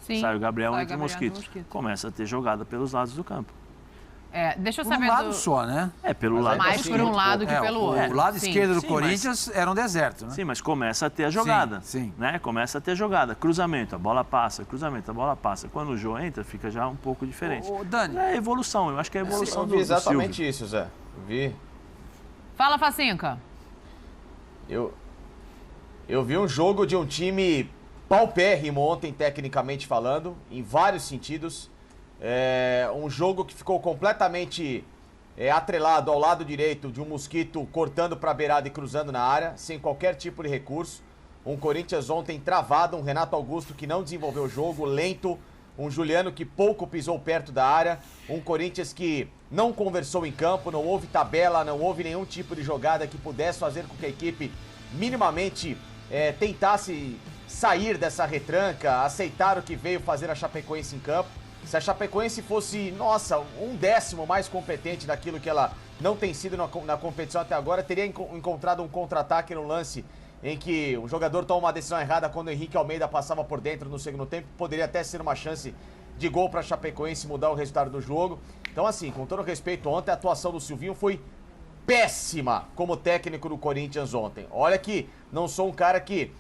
Sim. Sai o Gabriel, Sai o entra o Gabriel, Mosquito. Começa a ter jogada pelos lados do campo. Deixa eu Por saber um lado só, né? Pelo lado. mais por um lado que pelo outro. O lado Sim. esquerdo do Sim, Corinthians era um deserto, né? Sim, mas começa a ter a jogada. Sim. Né? Começa a ter jogada. Cruzamento, a bola passa. Cruzamento, a bola passa. Quando o Jô entra, fica já um pouco diferente. Ô, Dani. É evolução. Eu acho que é a evolução Eu vi exatamente Silvio. isso, Zé. Vi. Fala, Facinca. Eu vi um jogo de um time paupérrimo ontem, tecnicamente falando, em vários sentidos. Um jogo que ficou completamente atrelado ao lado direito de um Mosquito cortando para a beirada e cruzando na área, sem qualquer tipo de recurso. Um Corinthians ontem travado, um Renato Augusto que não desenvolveu o jogo, lento, um Juliano que pouco pisou perto da área, um Corinthians que não conversou em campo, não houve tabela, não houve nenhum tipo de jogada que pudesse fazer com que a equipe minimamente tentasse sair dessa retranca, aceitar o que veio fazer a Chapecoense em campo. Se a Chapecoense fosse, nossa, 1/10 mais competente daquilo que ela não tem sido na competição até agora, teria encontrado um contra-ataque no lance em que o jogador toma uma decisão errada quando o Henrique Almeida passava por dentro no segundo tempo. Poderia até ser uma chance de gol para a Chapecoense mudar o resultado do jogo. Então, assim, com todo respeito, ontem a atuação do Silvinho foi péssima como técnico do Corinthians ontem. Olha que não sou um cara que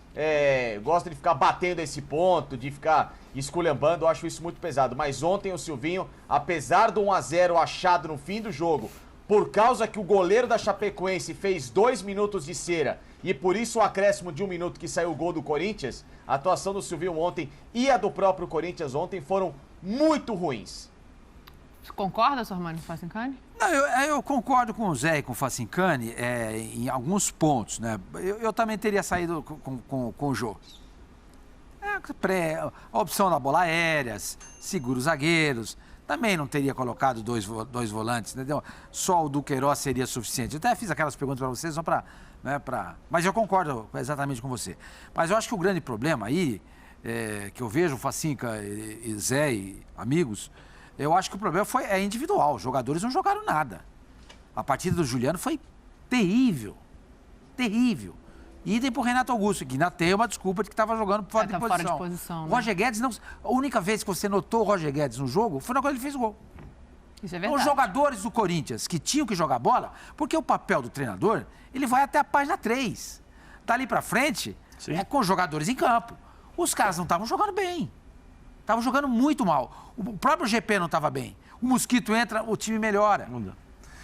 gosta de ficar batendo esse ponto, de ficar esculhambando, eu acho isso muito pesado. Mas ontem o Silvinho, apesar do 1-0 achado no fim do jogo, por causa que o goleiro da Chapecoense fez 2 minutos de cera e por isso o acréscimo de 1 minuto que saiu o gol do Corinthians, a atuação do Silvinho ontem e a do próprio Corinthians ontem foram muito ruins. Você concorda, Sormani Facincani? Não, eu concordo com o Zé e com o Facincani em alguns pontos, né? Eu também teria saído com o Jô. A opção da bola aérea, segura os zagueiros. Também não teria colocado dois volantes, entendeu? Só o Duqueiroz seria suficiente. Eu até fiz aquelas perguntas para vocês só para... Né, mas eu concordo exatamente com você. Mas eu acho que o grande problema aí, que eu vejo, Facinca e Zé e amigos, eu acho que o problema é individual. Os jogadores não jogaram nada. A partida do Juliano foi terrível. Terrível. Idem pro Renato Augusto, que ainda tem uma desculpa de que estava jogando fora de posição. Fora de posição, né? O Roger Guedes, não, a única vez que você notou o Roger Guedes no jogo foi quando ele fez o gol. Isso é verdade. Os jogadores do Corinthians que tinham que jogar bola, porque o papel do treinador, ele vai até a página 3. Dali pra frente, com os jogadores em campo. Os caras não estavam jogando bem. Estavam jogando muito mal. O próprio GP não estava bem. O Mosquito entra, o time melhora. Muda.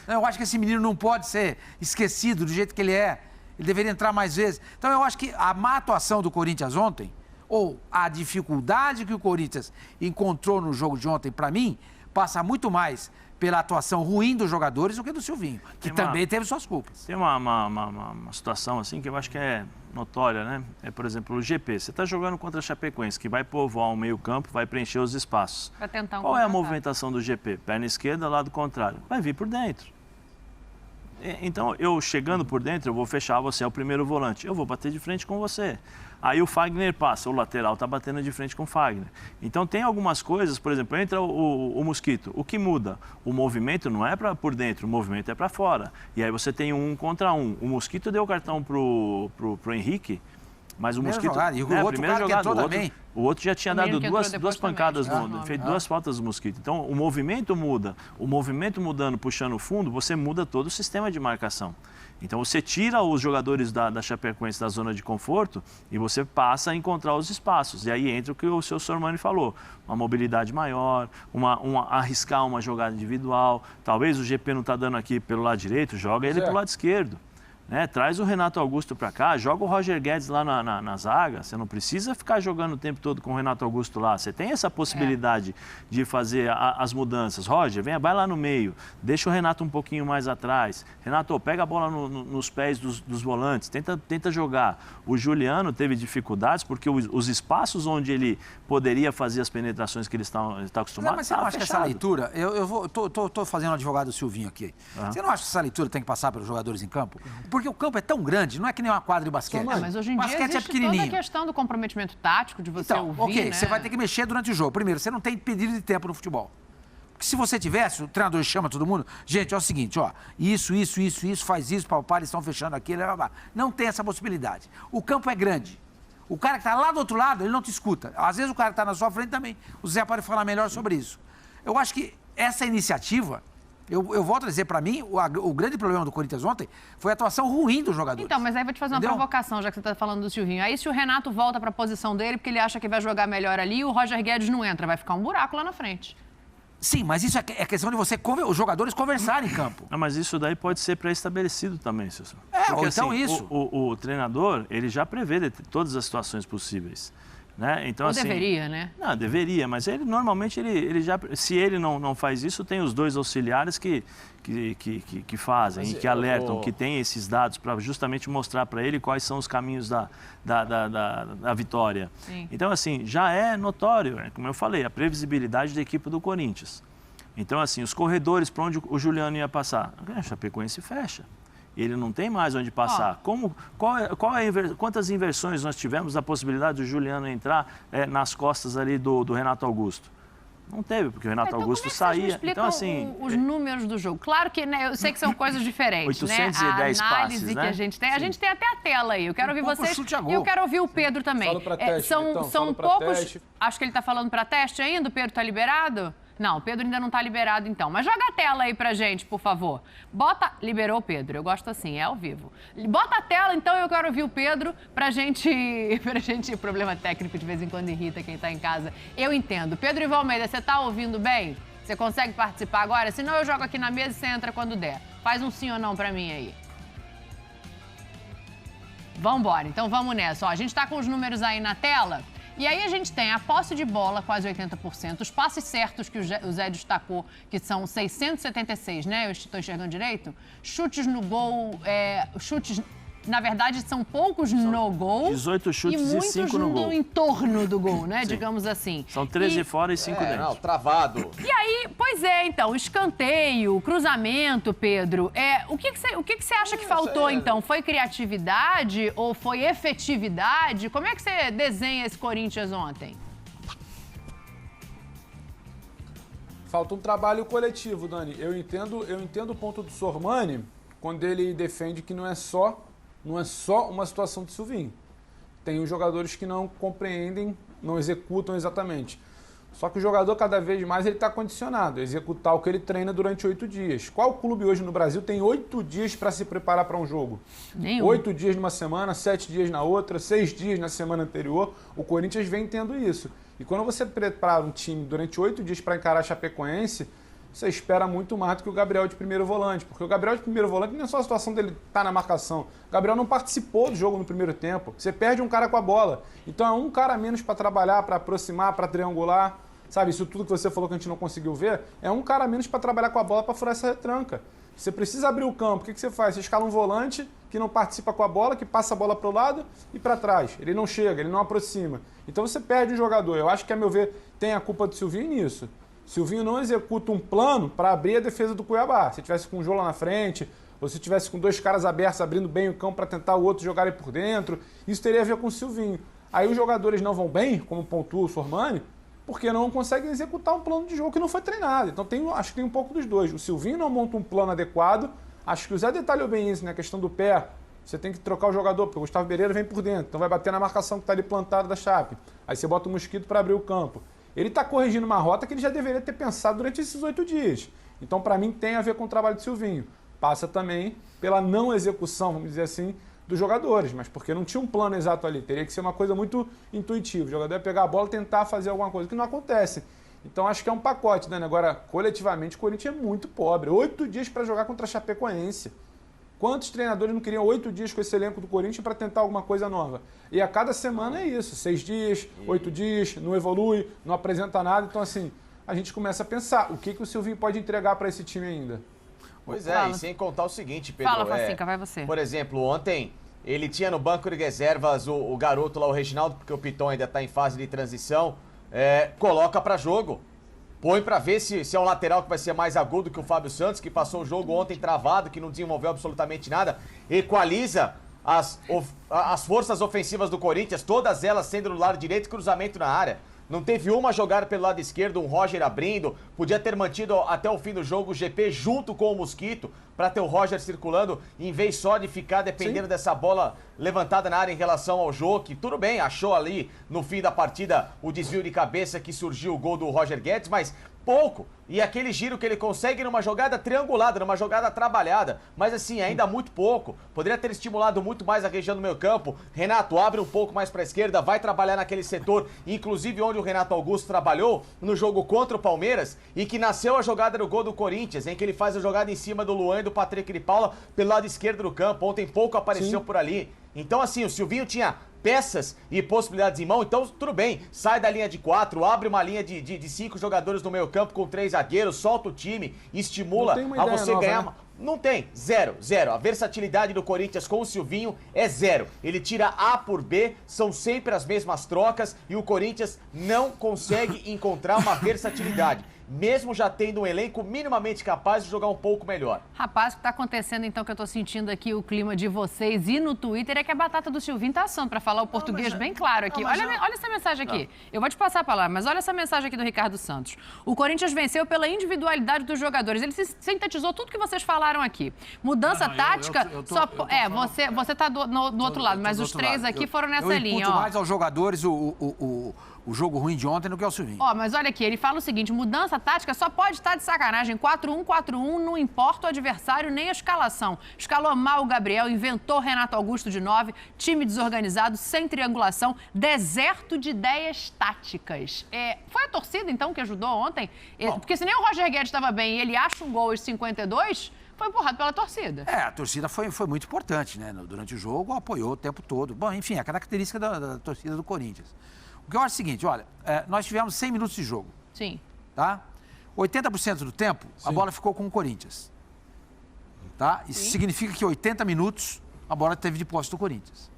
Eu acho que esse menino não pode ser esquecido do jeito que ele é. Ele deveria entrar mais vezes. Então, eu acho que a má atuação do Corinthians ontem, ou a dificuldade que o Corinthians encontrou no jogo de ontem, para mim, passa muito mais pela atuação ruim dos jogadores do que do Silvinho, que também teve suas culpas. Tem uma situação assim que eu acho que é notória, né? Por exemplo, o GP. Você está jogando contra a Chapecoense, que vai povoar o meio-campo, vai preencher os espaços. Pra tentar Qual é a movimentação do GP? Perna esquerda, lado contrário. Vai vir por dentro. Então, eu chegando por dentro, eu vou fechar, você é o primeiro volante. Eu vou bater de frente com você. Aí o Fagner passa, o lateral está batendo de frente com o Fagner. Então, tem algumas coisas, por exemplo, entra o Mosquito. O que muda? O movimento não é para por dentro, o movimento é para fora. E aí você tem 1 contra 1. O Mosquito deu o cartão pro Henrique, mas o Mosquito... Jogada. E o outro cara que entrou também. O outro já tinha dado duas pancadas, também. feito 2 faltas do Mosquito. Então, o movimento muda. O movimento mudando, puxando o fundo, você muda todo o sistema de marcação. Então, você tira os jogadores da Chapecoense da zona de conforto e você passa a encontrar os espaços. E aí entra o que o seu Sormani falou. Uma mobilidade maior, arriscar uma jogada individual. Talvez o GP não está dando aqui pelo lado direito, joga ele pelo lado esquerdo. Né? Traz o Renato Augusto para cá, joga o Roger Guedes lá na zaga. Você não precisa ficar jogando o tempo todo com o Renato Augusto lá. Você tem essa possibilidade de fazer as mudanças. Roger, vai lá no meio, deixa o Renato um pouquinho mais atrás. Renato, pega a bola nos pés dos volantes, tenta jogar. O Juliano teve dificuldades porque os espaços onde ele poderia fazer as penetrações que ele está acostumado... Mas você não acha que essa leitura... Eu tô fazendo um advogado Silvinho aqui. Você não acha que essa leitura tem que passar pelos jogadores em campo? Porque o campo é tão grande, não é que nem uma quadra de basquete. Mas hoje em dia existe toda a questão do comprometimento tático, de você ouvir, né? Você vai ter que mexer durante o jogo. Primeiro, você não tem pedido de tempo no futebol. Porque se você tivesse, o treinador chama todo mundo, gente, é o seguinte, isso, faz isso, eles estão fechando aquilo, blá, blá, blá. Não tem essa possibilidade. O campo é grande. O cara que está lá do outro lado, ele não te escuta. Às vezes o cara que está na sua frente também. O Zé pode falar melhor sobre isso. Eu acho que essa iniciativa, eu volto a dizer, para mim, o grande problema do Corinthians ontem foi a atuação ruim dos jogadores. Então, mas aí vou te fazer uma provocação, já que você está falando do Silvinho. Aí se o Renato volta para a posição dele, porque ele acha que vai jogar melhor ali, o Roger Guedes não entra, vai ficar um buraco lá na frente. Sim, mas isso é questão de os jogadores conversarem em campo. Não, mas isso daí pode ser pré-estabelecido também, Cícero. Ou então assim, isso. O treinador, ele já prevê todas as situações possíveis. Né? Então, assim, deveria, né? Não, deveria, mas ele normalmente, se ele não faz isso, tem os 2 auxiliares que fazem, e que alertam, que tem esses dados para justamente mostrar para ele quais são os caminhos da vitória. Sim. Então, assim, já é notório, como eu falei, a previsibilidade da equipe do Corinthians. Então, assim, os corredores para onde o Juliano ia passar, a Chapecoense fecha. Ele não tem mais onde passar. Quantas inversões nós tivemos da possibilidade do Juliano entrar nas costas ali do Renato Augusto? Não teve, porque o Renato Augusto saía. Então, assim, os números do jogo. Claro que, né, eu sei que são coisas diferentes, 810 né? A análise passes, que a gente tem. A gente tem até a tela aí. Eu quero ouvir vocês. E eu quero ouvir o Pedro também. Fala pra teste, são poucos. Acho que ele está falando para teste ainda. O Pedro está liberado? Não, o Pedro ainda não está liberado, então. Mas joga a tela aí pra gente, por favor. Liberou o Pedro, eu gosto assim, é ao vivo. Bota a tela, então, eu quero ouvir o Pedro pra gente... Problema técnico de vez em quando irrita quem tá em casa. Eu entendo. Pedro Ivo Almeida, você tá ouvindo bem? Você consegue participar agora? Senão eu jogo aqui na mesa e você entra quando der. Faz um sim ou não pra mim aí. Vambora, então vamos nessa. Ó, a gente tá com os números aí na tela... E aí a gente tem a posse de bola, quase 80%, os passes certos que o Zé destacou, que são 676, né? Eu estou enxergando direito? Chutes no gol, na verdade, são poucos no gol. 18 chutes e 5 no gol. Em torno do gol, né? Digamos assim. São 13 fora e 5 dentro. Não, travado. E aí, pois é, então, escanteio, cruzamento, Pedro. O que você acha que faltou, então? Foi criatividade ou foi efetividade? Como é que você desenha esse Corinthians ontem? Falta um trabalho coletivo, Dani. Eu entendo o ponto do Sormani quando ele defende que não é só uma situação de Silvinho. Tem os jogadores que não compreendem, não executam exatamente. Só que o jogador, cada vez mais, ele está condicionado a executar o que ele treina durante 8 dias. Qual clube hoje no Brasil tem 8 dias para se preparar para um jogo? Nenhum. 8 dias numa semana, 7 dias na outra, 6 dias na semana anterior. O Corinthians vem tendo isso. E quando você prepara um time durante 8 dias para encarar a Chapecoense, você espera muito mais do que o Gabriel de primeiro volante. Porque o Gabriel de primeiro volante não é só a situação dele estar na marcação. O Gabriel não participou do jogo no primeiro tempo. Você perde um cara com a bola. Então é um cara a menos para trabalhar, para aproximar, para triangular. Sabe, isso tudo que você falou que a gente não conseguiu ver, é um cara a menos para trabalhar com a bola para furar essa retranca. Você precisa abrir o campo. O que você faz? Você escala um volante que não participa com a bola, que passa a bola para o lado e para trás. Ele não chega, ele não aproxima. Então você perde um jogador. Eu acho que, a meu ver, tem a culpa do Silvinho nisso. Silvinho não executa um plano para abrir a defesa do Cuiabá. Se tivesse com o Jô lá na frente, ou se tivesse com 2 caras abertos abrindo bem o campo para tentar o outro jogar por dentro, isso teria a ver com o Silvinho. Aí os jogadores não vão bem, como pontua o Sormani, porque não conseguem executar um plano de jogo que não foi treinado. Então acho que tem um pouco dos dois. O Silvinho não monta um plano adequado. Acho que o Zé detalhou bem isso, né? A questão do pé. Você tem que trocar o jogador, porque o Gustavo Pereira vem por dentro. Então vai bater na marcação que está ali plantada da Chape. Aí você bota o Mosquito para abrir o campo. Ele está corrigindo uma rota que ele já deveria ter pensado durante esses 8 dias. Então, para mim, tem a ver com o trabalho do Silvinho. Passa também pela não execução, vamos dizer assim, dos jogadores, mas porque não tinha um plano exato ali. Teria que ser uma coisa muito intuitiva. O jogador ia pegar a bola e tentar fazer alguma coisa, que não acontece. Então, acho que é um pacote, né? Agora, coletivamente, o Corinthians é muito pobre. 8 dias para jogar contra a Chapecoense. Quantos treinadores não queriam 8 dias com esse elenco do Corinthians para tentar alguma coisa nova? E a cada semana é isso, 6 dias, 8 dias, não evolui, não apresenta nada. Então, assim, a gente começa a pensar, o que o Silvinho pode entregar para esse time ainda? Pois é, e sem contar o seguinte, Pedro. Fala, Facinca, vai você. Por exemplo, ontem ele tinha no banco de reservas o garoto lá, o Reginaldo, porque o Piton ainda está em fase de transição, coloca para jogo. Põe para ver se é um lateral que vai ser mais agudo que o Fábio Santos, que passou o jogo ontem travado, que não desenvolveu absolutamente nada. Equaliza as forças ofensivas do Corinthians, todas elas sendo do lado direito, cruzamento na área. Não teve uma jogada pelo lado esquerdo, um Roger abrindo. Podia ter mantido até o fim do jogo o GP junto com o Mosquito. para ter o Roger circulando, em vez só de ficar dependendo dessa bola levantada na área em relação ao jogo, que tudo bem, achou ali no fim da partida o desvio de cabeça que surgiu o gol do Roger Guedes, mas pouco. E aquele giro que ele consegue numa jogada triangulada, numa jogada trabalhada. Mas assim, ainda muito pouco. Poderia ter estimulado muito mais a região do meio campo. Renato, abre um pouco mais para a esquerda, vai trabalhar naquele setor, inclusive onde o Renato Augusto trabalhou no jogo contra o Palmeiras, e que nasceu a jogada do gol do Corinthians, em que ele faz a jogada em cima do Luan e do Patrick de Paula pelo lado esquerdo do campo. Ontem pouco apareceu por ali. Então assim, o Silvinho tinha peças e possibilidades em mão, então tudo bem, sai da linha de 4, abre uma linha de 5 jogadores no meio campo com 3 zagueiros, solta o time, estimula a você nova, ganhar... Né? Não tem, zero. A versatilidade do Corinthians com o Silvinho é zero. Ele tira A por B, são sempre as mesmas trocas e o Corinthians não consegue encontrar uma versatilidade, mesmo já tendo um elenco minimamente capaz de jogar um pouco melhor. Rapaz, o que tá acontecendo então, que eu tô sentindo aqui o clima de vocês e no Twitter, é que a batata do Silvinho tá assando, pra falar o português bem claro aqui. Olha essa mensagem aqui. Eu vou te passar a palavra, mas olha essa mensagem aqui do Ricardo Santos. O Corinthians venceu pela individualidade dos jogadores. Ele sintetizou tudo que vocês falaram aqui. Mudança tática, você tá do outro lado, mas os três aqui foram nessa linha. Eu imputo mais aos jogadores o jogo ruim de ontem do que ao Silvinho. Mas olha aqui, ele fala o seguinte: mudança tática só pode estar de sacanagem. 4-1, 4-1, não importa o adversário nem a escalação. Escalou mal o Gabriel, inventou Renato Augusto de 9, time desorganizado, sem triangulação, deserto de ideias táticas. Foi a torcida, então, que ajudou ontem? Porque se nem o Roger Guedes estava bem e ele acha um gol aos 52... foi empurrado pela torcida. A torcida foi muito importante, né? Durante o jogo, apoiou o tempo todo. Bom, enfim, a característica da torcida do Corinthians. O que eu acho é o seguinte, olha, nós tivemos 100 minutos de jogo. Sim. Tá? 80% do tempo, a bola ficou com o Corinthians. Tá? Isso significa que 80 minutos a bola teve de posse do Corinthians.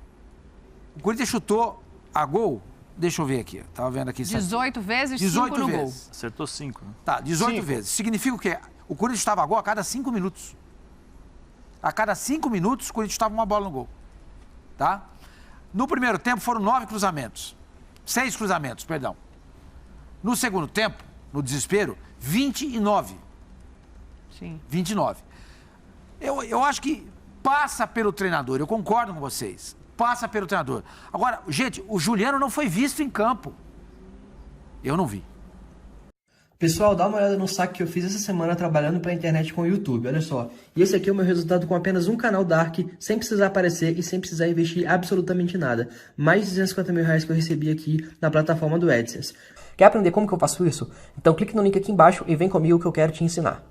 O Corinthians chutou a gol, deixa eu ver aqui, tava vendo aqui. 18 vezes, 5 no gol. Acertou 5. Né? Tá, 18 vezes. Significa o quê? O Corinthians estava a gol a cada 5 minutos. A cada 5 minutos, o Corinthians estava uma bola no gol. Tá? No primeiro tempo, foram 9 cruzamentos. 6 cruzamentos, perdão. No segundo tempo, no desespero, 29. Sim. 29. Eu acho que passa pelo treinador, eu concordo com vocês. Passa pelo treinador. Agora, gente, o Juliano não foi visto em campo. Eu não vi. Pessoal, dá uma olhada no saque que eu fiz essa semana trabalhando para a internet com o YouTube, olha só. E esse aqui é o meu resultado com apenas um canal Dark, sem precisar aparecer e sem precisar investir absolutamente nada. Mais de 250 mil reais que eu recebi aqui na plataforma do AdSense. Quer aprender como que eu faço isso? Então clique no link aqui embaixo e vem comigo que eu quero te ensinar.